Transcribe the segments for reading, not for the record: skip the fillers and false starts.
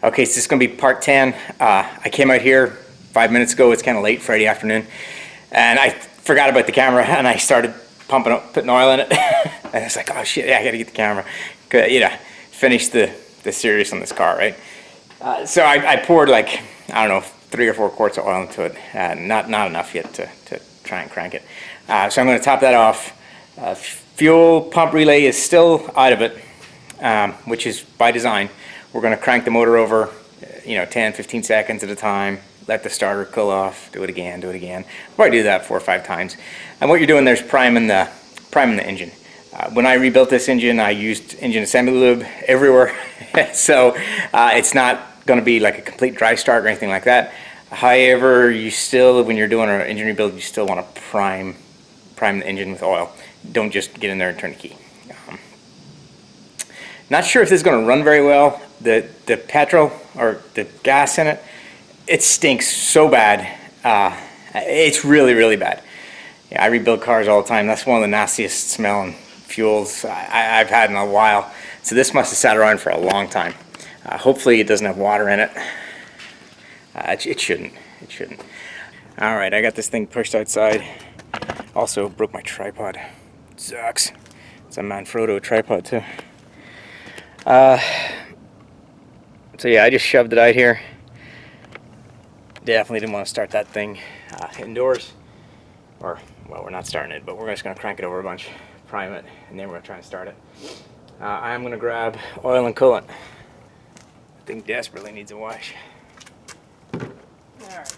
Okay, so this is going to be part 10. I came out here 5 minutes ago. It's kind of late Friday afternoon. And I forgot about the camera and I started pumping up, putting oil in it. And it's like, oh shit, yeah, I got to get the camera. Finish the series on this car, right? So I poured like, I don't know, 3 or 4 quarts of oil into it. Not enough yet to try and crank it. So I'm going to top that off. Fuel pump relay is still out of it, which is by design. We're going to crank the motor over, 10, 15 seconds at a time, let the starter cool off, do it again, do it again. Probably do that 4 or 5 times. And what you're doing there is priming the engine. When I rebuilt this engine, I used engine assembly lube everywhere. So it's not going to be like a complete dry start or anything like that. However, you still, when you're doing an engine rebuild, you still want to prime the engine with oil. Don't just get in there and turn the key. Not sure if this is going to run very well. The petrol or the gas in it, it stinks so bad. It's really, really bad. Yeah, I rebuild cars all the time. That's one of the nastiest smelling fuels I've had in a while. So this must have sat around for a long time. Hopefully it doesn't have water in it. It shouldn't. It shouldn't. All right, I got this thing pushed outside. Also broke my tripod. Sucks. It's a Manfrotto tripod too. So yeah, I just shoved it out here. Definitely didn't want to start that thing indoors. Or, well, we're not starting it, but we're just going to crank it over a bunch, prime it, and then we're going to try and start it. I am going to grab oil and coolant. The thing desperately needs a wash. Alright.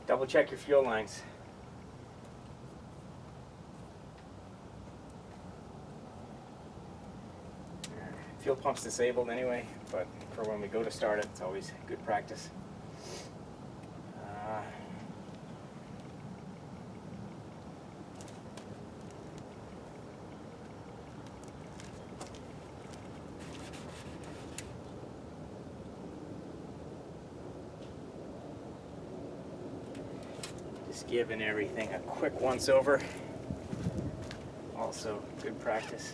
Double check your fuel lines. Fuel pump's disabled anyway, but for when we go to start it, it's always good practice. Just giving everything a quick once over. Also good practice.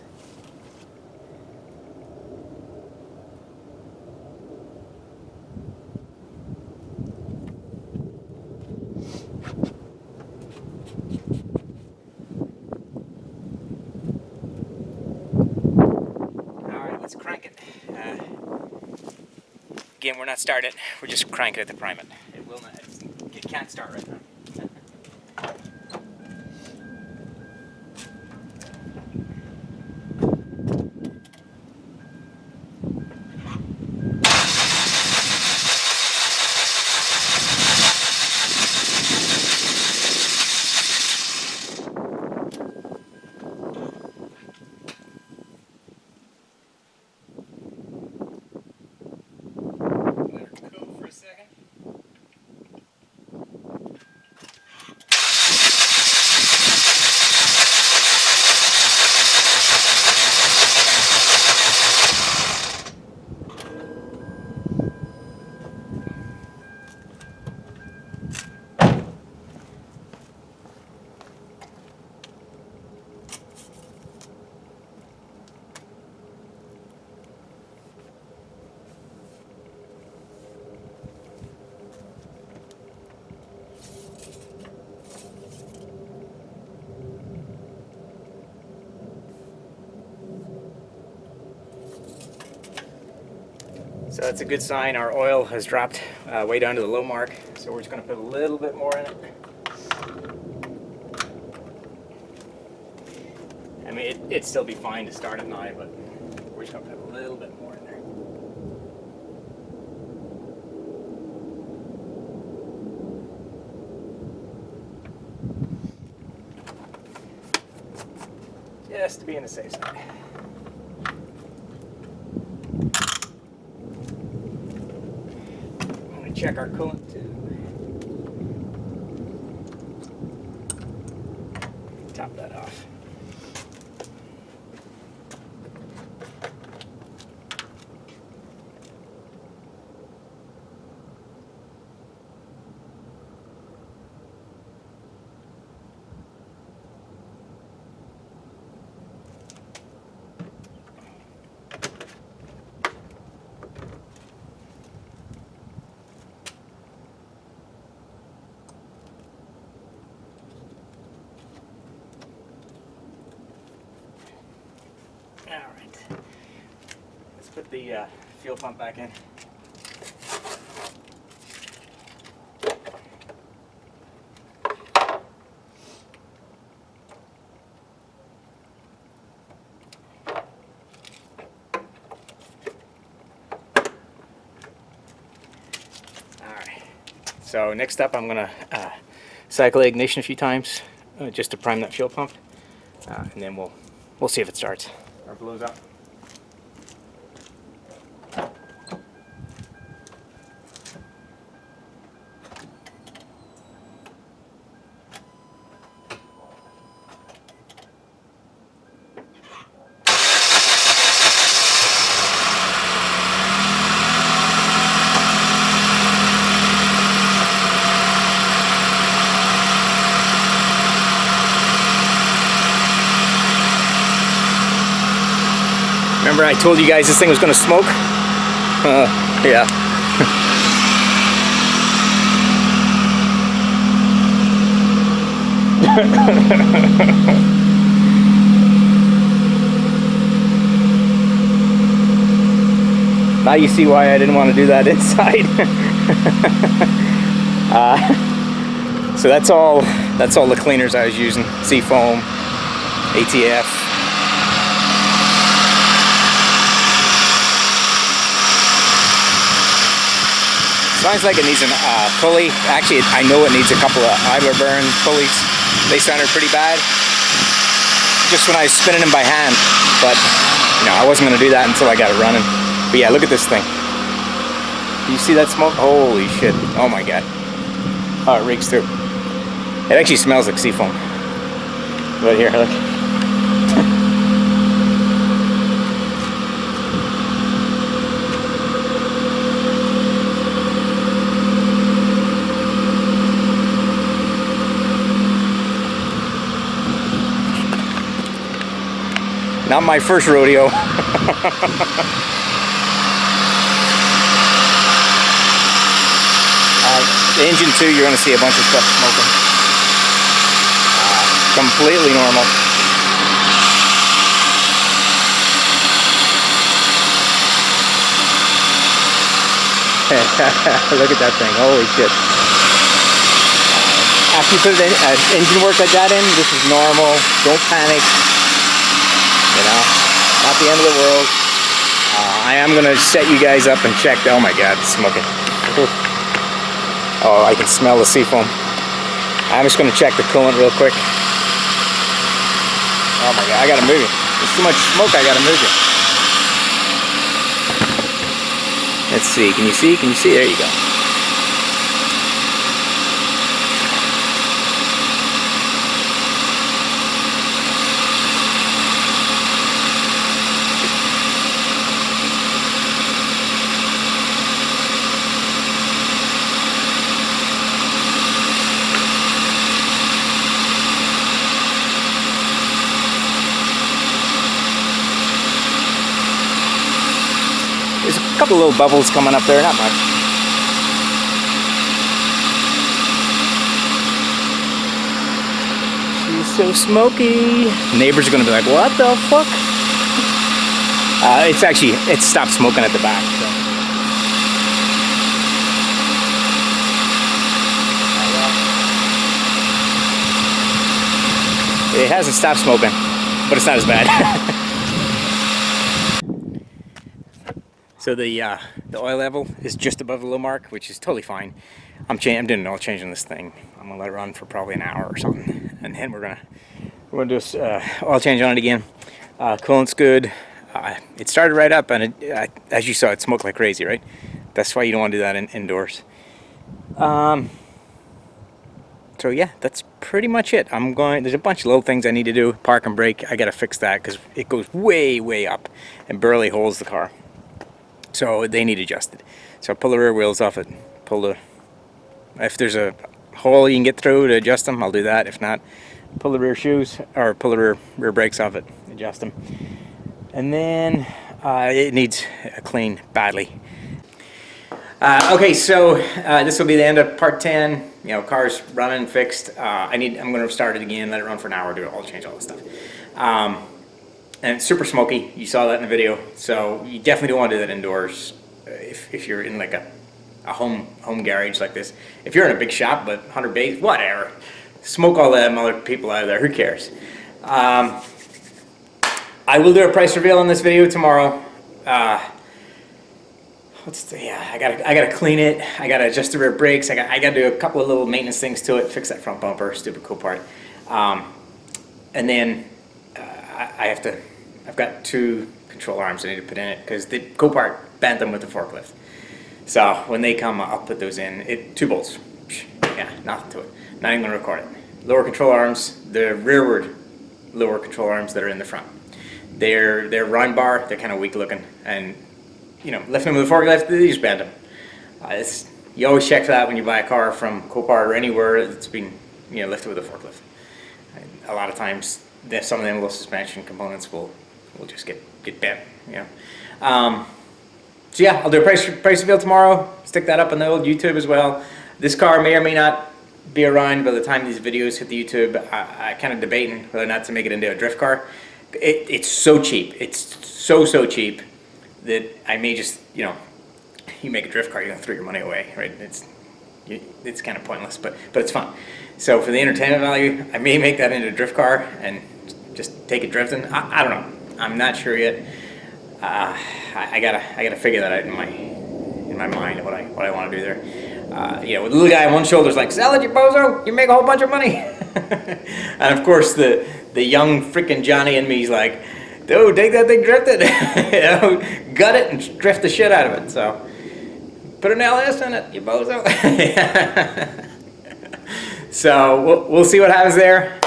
Let's crank it. Again, we're not starting it. We're just cranking it to prime it. It will not. It can't start right now. So that's a good sign. Our oil has dropped way down to the low mark. So we're just going to put a little bit more in it. I mean, it'd still be fine to start at 9, but we're just going to put a little bit more in there. Just to be on the safe side. Check our coolant too. Top that off. put the fuel pump back in. So next up, I'm gonna cycle the ignition a few times just to prime that fuel pump, and then we'll see if it starts or blows up. Remember I told you guys this thing was going to smoke? Yeah. Now you see why I didn't want to do that inside. So that's all the cleaners I was using. Seafoam, ATF. Sounds like it needs a pulley. Actually, I know it needs a couple of idler burn pulleys. They sounded pretty bad just when I was spinning them by hand. But, you know, I wasn't going to do that until I got it running. But yeah, look at this thing. Do you see that smoke? Holy shit. Oh my god. Oh, it reeks through. It actually smells like seafoam. Right here, look. Not my first rodeo. The engine too, you're going to see a bunch of stuff smoking. Completely normal. Look at that thing, holy shit. After you put engine work like that in, this is normal, don't panic. You know, not the end of the world. I am going to set you guys up and check. Oh my god, it's smoking. Oh, I can smell the seafoam. I'm just going to check the coolant real quick. Oh my god, I got to move it. There's too much smoke, I got to move it. Let's see, can you see? Can you see? There you go. There's a couple little bubbles coming up there, not much. She's so smoky. Neighbors are gonna be like, what the fuck? It stopped smoking at the back. So. It hasn't stopped smoking, but it's not as bad. So the oil level is just above the low mark, which is totally fine. I'm doing an oil change on this thing. I'm gonna let it run for probably an hour or something, and then we're gonna do an oil change on it again. Coolant's good. It started right up, and as you saw, it smoked like crazy, right? That's why you don't want to do that indoors. So yeah, that's pretty much it. There's a bunch of little things I need to do. Park and brake, I gotta fix that because it goes way up and barely holds the car. So they need adjusted. So pull the rear wheels off it. If there's a hole you can get through to adjust them, I'll do that. If not, pull the rear shoes or pull the rear brakes off it, adjust them. And then it needs a clean badly. Okay, so this will be the end of part 10. You know, car's running, fixed. I'm going to start it again, let it run for an hour, do it all, change all this stuff. and it's super smoky. You saw that in the video. So you definitely don't want to do that indoors if you're in like a home garage like this. If you're in a big shop, but 100 bays, whatever. Smoke all them other people out of there. Who cares? I will do a price reveal on this video tomorrow. I gotta clean it. I gotta adjust the rear brakes. I gotta do a couple of little maintenance things to it. Fix that front bumper, stupid cool part. And then I've got 2 control arms I need to put in it because the Copart bent them with the forklift. So when they come, I'll put those in. 2 bolts. Yeah, nothing to it. Not even gonna record it. Lower control arms, the rearward lower control arms that are in the front. They're round bar. They're kind of weak looking, and you know, lifting them with a forklift, they just bend them. You always check for that when you buy a car from Copart or anywhere that's been, you know, lifted with a forklift. And a lot of times, some of them little suspension components will just get bent. You know. So yeah, I'll do a price reveal tomorrow. Stick that up on the old YouTube as well. This car may or may not be around by the time these videos hit the YouTube. I kind of debating whether or not to make it into a drift car. It's so cheap. It's so cheap that I may just, you know, you make a drift car, you're gonna throw your money away, right? It's kind of pointless, but it's fun. So for the entertainment value, I may make that into a drift car and just take it drifting. I don't know. I'm not sure yet. I gotta figure that out in my mind what I want to do there. You know, with the little guy on one shoulder is like, sell it, you bozo, you make a whole bunch of money. And of course the young freaking Johnny in me is like, dude, take that thing drifted. You know, gut it and drift the shit out of it. So put an LS in it, you bozo. So we'll see what happens there.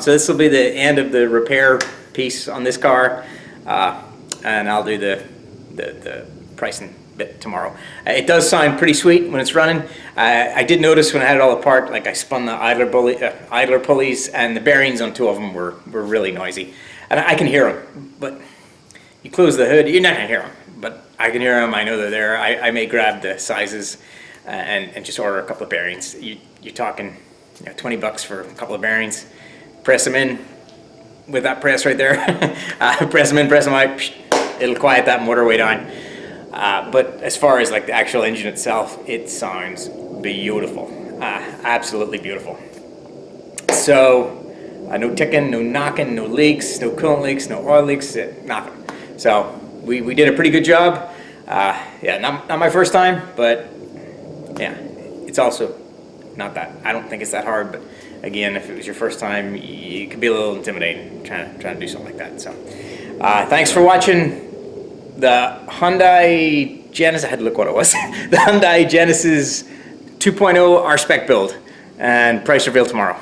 So this will be the end of the repair piece on this car, and I'll do the pricing bit tomorrow. It does sound pretty sweet when it's running. I did notice when I had it all apart, like I spun the idler pulleys, and the bearings on 2 of them were really noisy. And I can hear them, but you close the hood, you're not gonna hear them. But I can hear them. I know they're there. I may grab the sizes and just order a couple of bearings. You're talking, you know, $20 for a couple of bearings. Press them in with that press right there. Press them in, press them out. It'll quiet that motor way down. But as far as like the actual engine itself, it sounds beautiful. Absolutely beautiful. So no ticking, no knocking, no leaks, no coolant leaks, no oil leaks, nothing. So we did a pretty good job. Yeah, not my first time, but yeah, it's also not that. I don't think it's that hard, but again, if it was your first time, it could be a little intimidating trying to do something like that. So thanks for watching the Hyundai Genesis. I had to look what it was. The Hyundai Genesis 2.0 R-Spec build, and price reveal tomorrow.